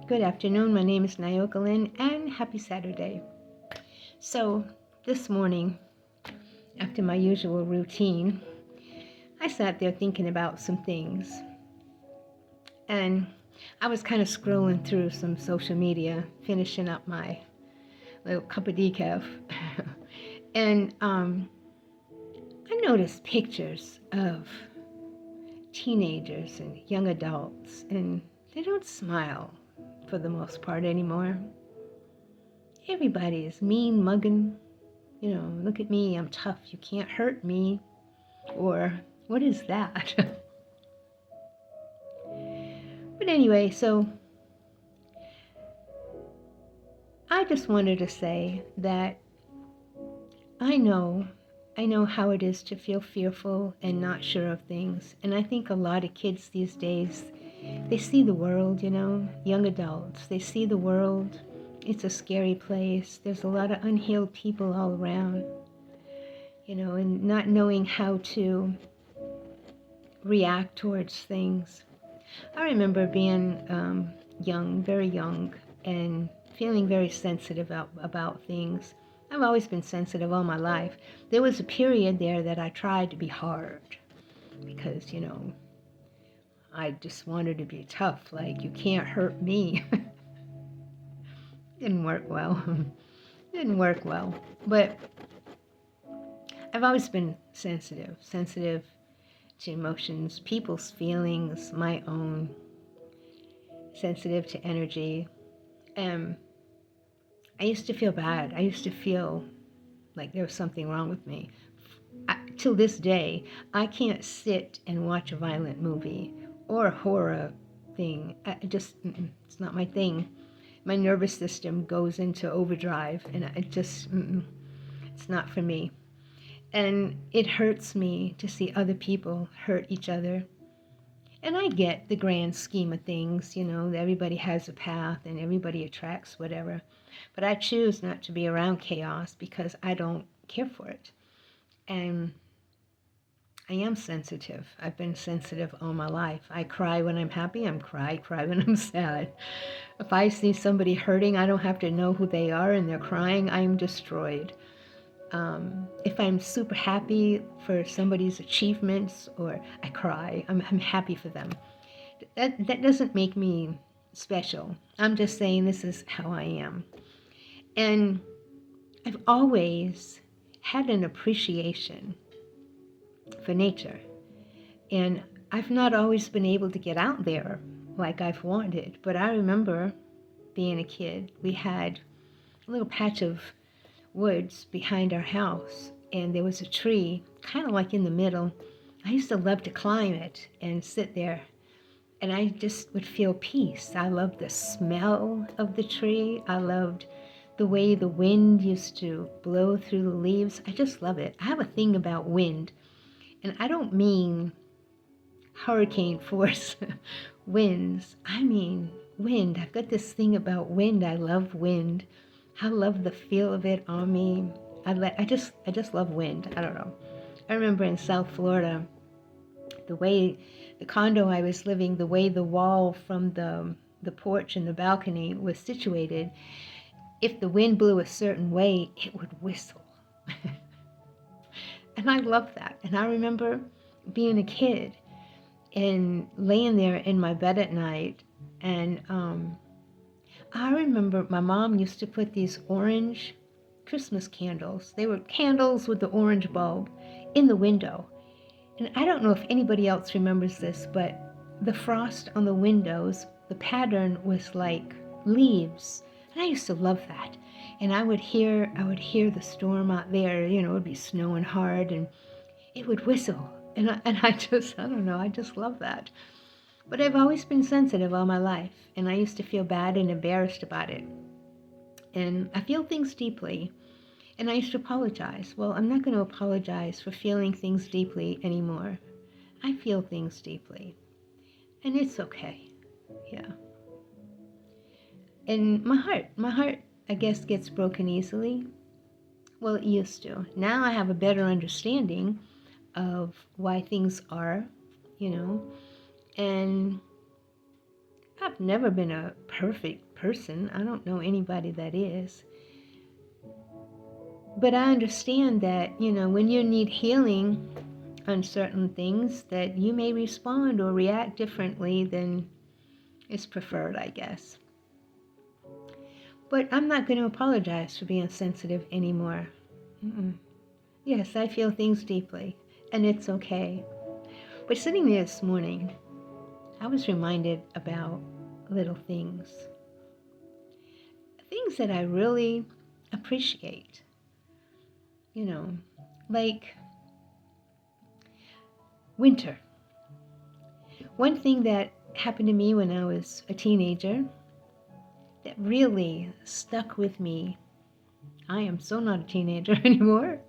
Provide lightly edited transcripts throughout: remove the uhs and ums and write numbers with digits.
Good afternoon. My name is Nyoka Lynn, and happy Saturday. So, this morning, after my usual routine, I sat there thinking about some things. And I was kind of scrolling through some social media, finishing up my little cup of decaf. and I noticed pictures of teenagers and young adults, and they don't smile for the most part anymore. Everybody is mean mugging, look at me, I'm tough, you can't hurt me. Or, what is that? But anyway, so I just wanted to say that I know how it is to feel fearful and not sure of things. And I think a lot of kids these days, they see the world, young adults, they see the world. It's a scary place. There's a lot of unhealed people all around, and not knowing how to react towards things. I remember being young, very young, and feeling very sensitive about things. I've always been sensitive all my life. There was a period there that I tried to be hard because, I just wanted to be tough, like, you can't hurt me. Didn't work well. Didn't work well. But I've always been sensitive to emotions, people's feelings, my own, sensitive to energy. I used to feel bad. I used to feel like there was something wrong with me. Till this day, I can't sit and watch a violent movie or a horror thing. It's not my thing. My nervous system goes into overdrive, and it's not for me. And it hurts me to see other people hurt each other. And I get the grand scheme of things, everybody has a path and everybody attracts whatever. But I choose not to be around chaos because I don't care for it. And I am sensitive. I've been sensitive all my life. I cry when I'm happy. I cry when I'm sad. If I see somebody hurting, I don't have to know who they are and they're crying, I am destroyed. If I'm super happy for somebody's achievements, or I cry, I'm happy for them. That doesn't make me special. I'm just saying this is how I am. And I've always had an appreciation for nature. And I've not always been able to get out there like I've wanted. But I remember being a kid, we had a little patch of woods behind our house, and there was a tree kind of like in the middle. I used to love to climb it and sit there, and I just would feel peace. I loved the smell of the tree. I loved the way the wind used to blow through the leaves. I just love it. I have a thing about wind, and I don't mean hurricane force winds. I mean wind. I've got this thing about wind. I love wind. I love the feel of it on me. I just love wind. I don't know. I remember in South Florida, the way the condo I was living, the way the wall from the porch and the balcony was situated, if the wind blew a certain way, it would whistle. And I love that. And I remember being a kid and laying there in my bed at night, and I remember my mom used to put these orange Christmas candles. They were candles with the orange bulb in the window. And I don't know if anybody else remembers this, but the frost on the windows, the pattern was like leaves. And I used to love that. And I would hear the storm out there, it would be snowing hard, and it would whistle. And I don't know, I just love that. But I've always been sensitive all my life, and I used to feel bad and embarrassed about it. And I feel things deeply, and I used to apologize. Well, I'm not going to apologize for feeling things deeply anymore. I feel things deeply, and it's okay. Yeah. And my heart, I guess, gets broken easily. Well, it used to. Now I have a better understanding of why things are, and I've never been a perfect person. I don't know anybody that is. But I understand that, when you need healing on certain things, that you may respond or react differently than is preferred, I guess. But I'm not going to apologize for being sensitive anymore. Mm-mm. Yes, I feel things deeply, and it's okay. But sitting there this morning, I was reminded about little things that I really appreciate. Like winter. One thing that happened to me when I was a teenager that really stuck with me. I am so not a teenager anymore,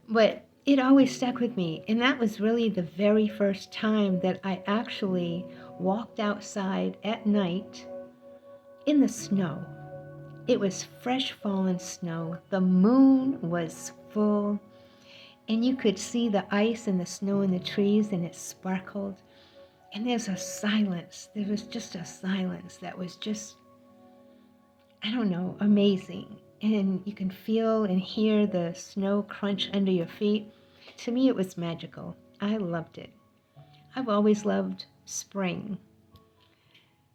but it always stuck with me. And that was really the very first time that I actually walked outside at night in the snow. It was fresh fallen snow. The moon was full, and you could see the ice and the snow in the trees, and it sparkled. And there's a silence. There was just a silence that was just, I don't know, amazing. And you can feel and hear the snow crunch under your feet. To me, it was magical. I loved it. I've always loved spring.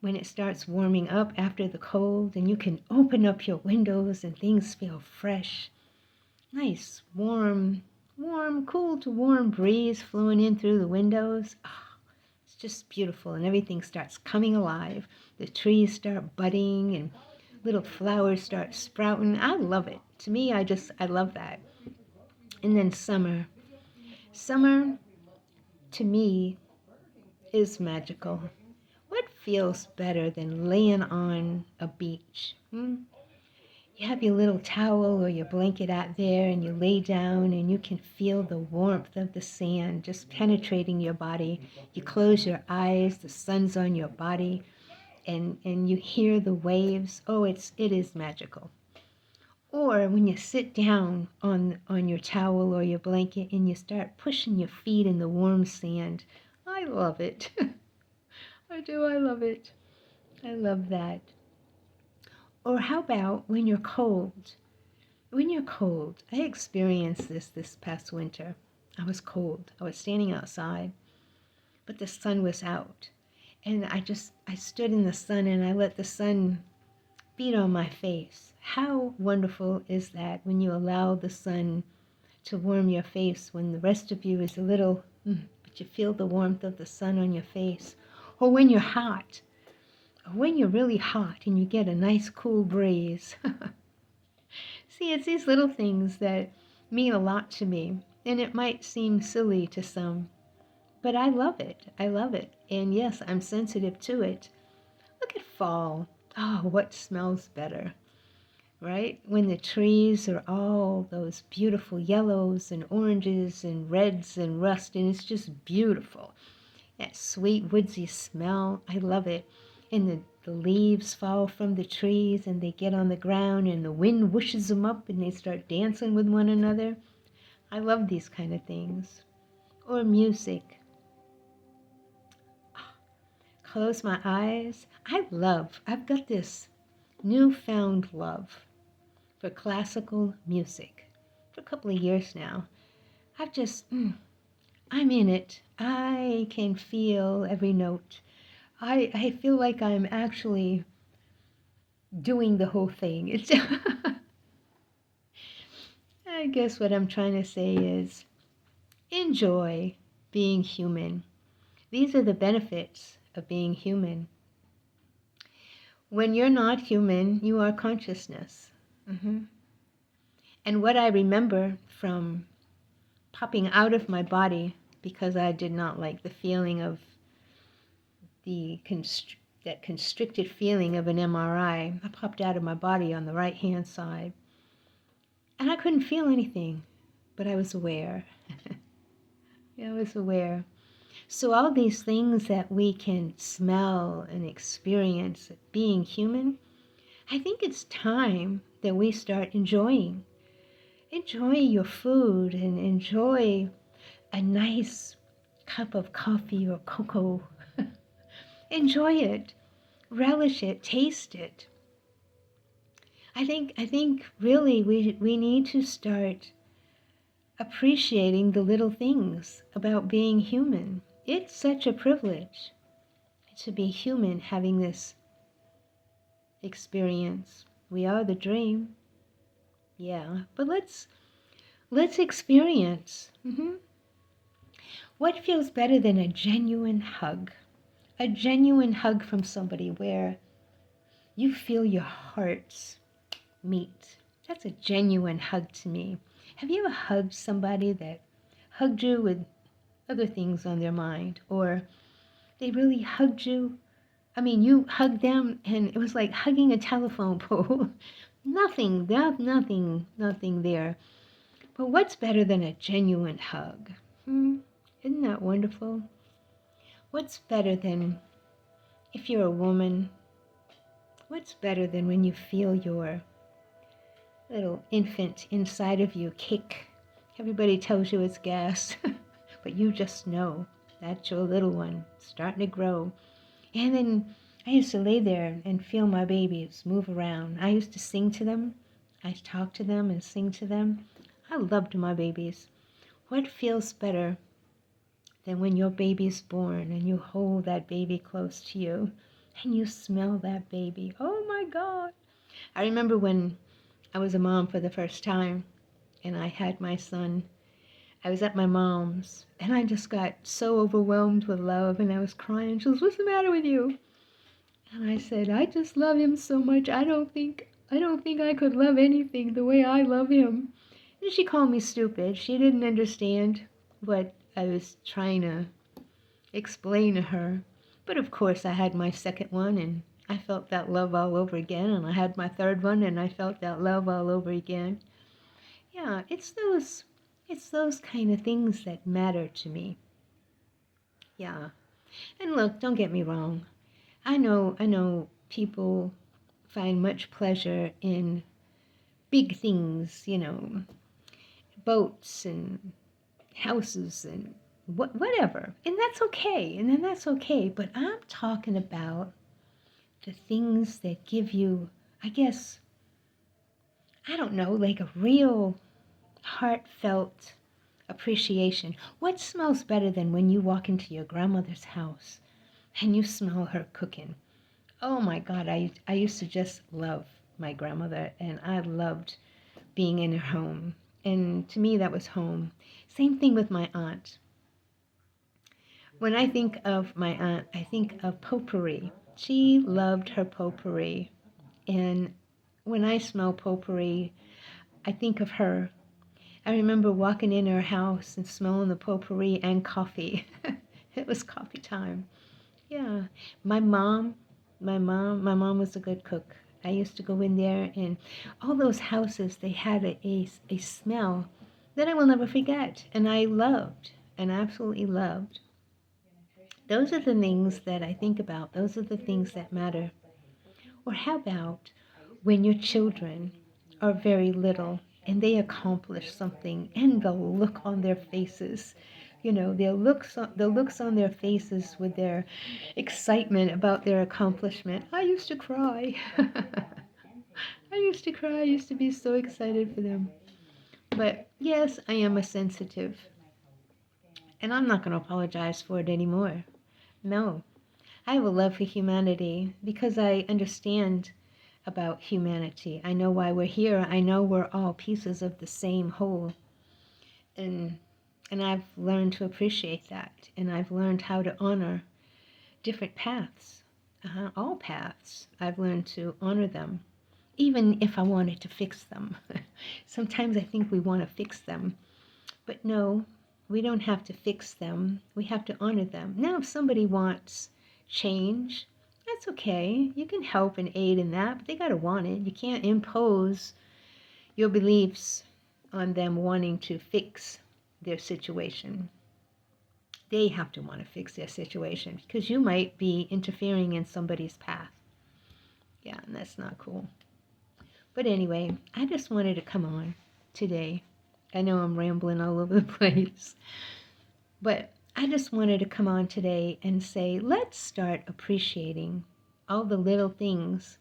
When it starts warming up after the cold and you can open up your windows and things feel fresh. Nice, warm, cool to warm breeze flowing in through the windows. Oh, it's just beautiful, and everything starts coming alive. The trees start budding and little flowers start sprouting. I love it. To me, I love that. And then summer. Summer, to me, is magical. What feels better than laying on a beach? You have your little towel or your blanket out there and you lay down and you can feel the warmth of the sand just penetrating your body. You close your eyes, the sun's on your body, and you hear the waves. Oh, it is magical. Or when you sit down on your towel or your blanket and you start pushing your feet in the warm sand. I love it. I do, I love it. I love that. Or how about when you're cold? When you're cold, I experienced this past winter. I was cold. I was standing outside, but the sun was out. And I stood in the sun and I let the sun beat on my face. How wonderful is that when you allow the sun to warm your face when the rest of you is a little, but you feel the warmth of the sun on your face. Or when you're hot, or when you're really hot and you get a nice cool breeze. See, it's these little things that mean a lot to me, and it might seem silly to some, but I love it. I love it. And yes, I'm sensitive to it. Look at fall. Oh, what smells better, right? When the trees are all those beautiful yellows and oranges and reds and rust, and it's just beautiful. That sweet woodsy smell, I love it. And the leaves fall from the trees and they get on the ground and the wind whooshes them up and they start dancing with one another. I love these kind of things. Or music. Close my eyes. I've got this newfound love for classical music for a couple of years now. I'm in it. I can feel every note. I feel like I'm actually doing the whole thing. It's I guess what I'm trying to say is enjoy being human. These are the benefits of being human. When you're not human, you are consciousness. And what I remember from popping out of my body because I did not like the feeling of that constricted feeling of an MRI. I popped out of my body on the right-hand side. And I couldn't feel anything, but I was aware. I was aware. So all these things that we can smell and experience being human, I think it's time that we start enjoying. Enjoy your food and enjoy a nice cup of coffee or cocoa. Enjoy it. relish it, taste it. I think really we need to start appreciating the little things about being human. It's such a privilege to be human, having this experience. We are the dream. Yeah, but let's experience. What feels better than a genuine hug? A genuine hug from somebody where you feel your hearts meet. That's a genuine hug to me. Have you ever hugged somebody that hugged you with other things on their mind, or they really hugged you? I mean, you hugged them and it was like hugging a telephone pole. Nothing there. But what's better than a genuine hug? Isn't that wonderful? What's better than, if you're a woman, what's better than when you feel your little infant inside of you kick? Everybody tells you it's gas, but you just know that's your little one starting to grow. And then I used to lay there and feel my babies move around. I used to sing to them. I talk to them and sing to them. I loved my babies. What feels better than when your baby's born and you hold that baby close to you and you smell that baby? Oh my God. I remember when I was a mom for the first time and I had my son. I was at my mom's and I just got so overwhelmed with love and I was crying. She was, "What's the matter with you?" And I said, "I just love him so much. I don't think I could love anything the way I love him." And she called me stupid. She didn't understand what I was trying to explain to her. But of course I had my second one and I felt that love all over again, and I had my third one and I felt that love all over again. Yeah, it's those kind of things that matter to me. Yeah. And look, don't get me wrong. I know people find much pleasure in big things, boats and houses and whatever. And that's okay. And then that's okay. But I'm talking about the things that give you, I guess, I don't know, like a real heartfelt appreciation. What smells better than when you walk into your grandmother's house and you smell her cooking? Oh my God, I used to just love my grandmother and I loved being in her home. And to me, that was home. Same thing with my aunt. When I think of my aunt, I think of potpourri. She loved her potpourri. And when I smell potpourri, I think of her. I remember walking in her house and smelling the potpourri and coffee. It was coffee time. Yeah. My mom was a good cook. I used to go in there and all those houses, they had a smell that I will never forget. And I loved and absolutely loved. Those are the things that I think about. Those are the things that matter. Or how about when your children are very little and they accomplish something and the look on their faces, the looks on their faces with their excitement about their accomplishment. I used to cry. I used to cry. I used to be so excited for them. But yes, I am a sensitive, and I'm not going to apologize for it anymore. No, I have a love for humanity because I understand about humanity. I know why we're here. I know we're all pieces of the same whole. And I've learned to appreciate that. And I've learned how to honor different paths. All paths. I've learned to honor them, even if I wanted to fix them. Sometimes I think we want to fix them. But no, we don't have to fix them. We have to honor them. Now, if somebody wants change, that's okay. You can help and aid in that, but they got to want it. You can't impose your beliefs on them wanting to fix their situation. They have to want to fix their situation because you might be interfering in somebody's path. Yeah, and that's not cool. But anyway, I just wanted to come on today. I know I'm rambling all over the place, but I just wanted to come on today and say, let's start appreciating all the little things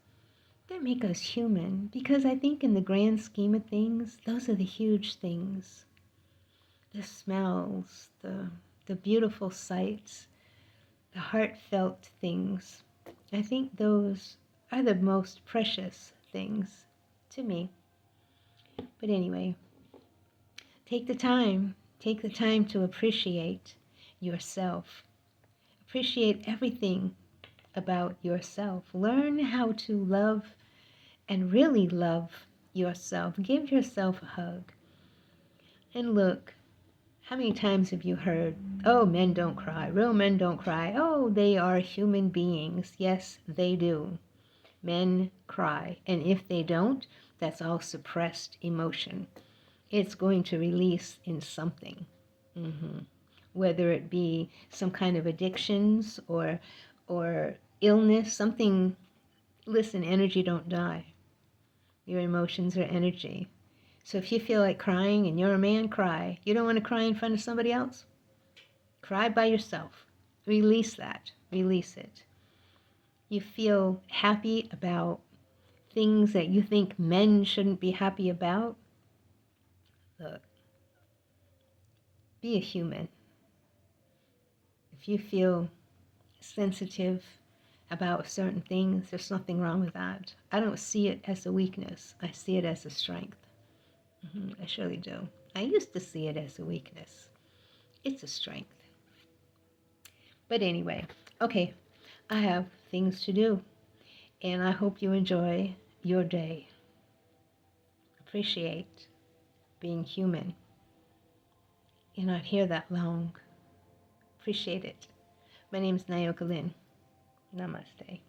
that make us human. Because I think in the grand scheme of things, those are the huge things. The smells, the beautiful sights, the heartfelt things. I think those are the most precious things to me. But anyway, take the time. Take the time to appreciate yourself. Appreciate everything about yourself. Learn how to love and really love yourself. Give yourself a hug. And look, how many times have you heard, oh, men don't cry, real men don't cry, oh, they are human beings. Yes, they do. Men cry, and if they don't, that's all suppressed emotion. It's going to release in something. Whether it be some kind of addictions or illness, something. Listen, energy don't die. Your emotions are energy. So if you feel like crying and you're a man, cry. You don't want to cry in front of somebody else? Cry by yourself. Release that. Release it. You feel happy about things that you think men shouldn't be happy about? Look, be a human. If you feel sensitive about certain things, there's nothing wrong with that. I don't see it as a weakness. I see it as a strength. I surely do. I used to see it as a weakness. It's a strength. But anyway, okay, I have things to do, and I hope you enjoy your day. Appreciate being human. You're not here that long. Appreciate it. My name is Nayoka Lynn. Namaste.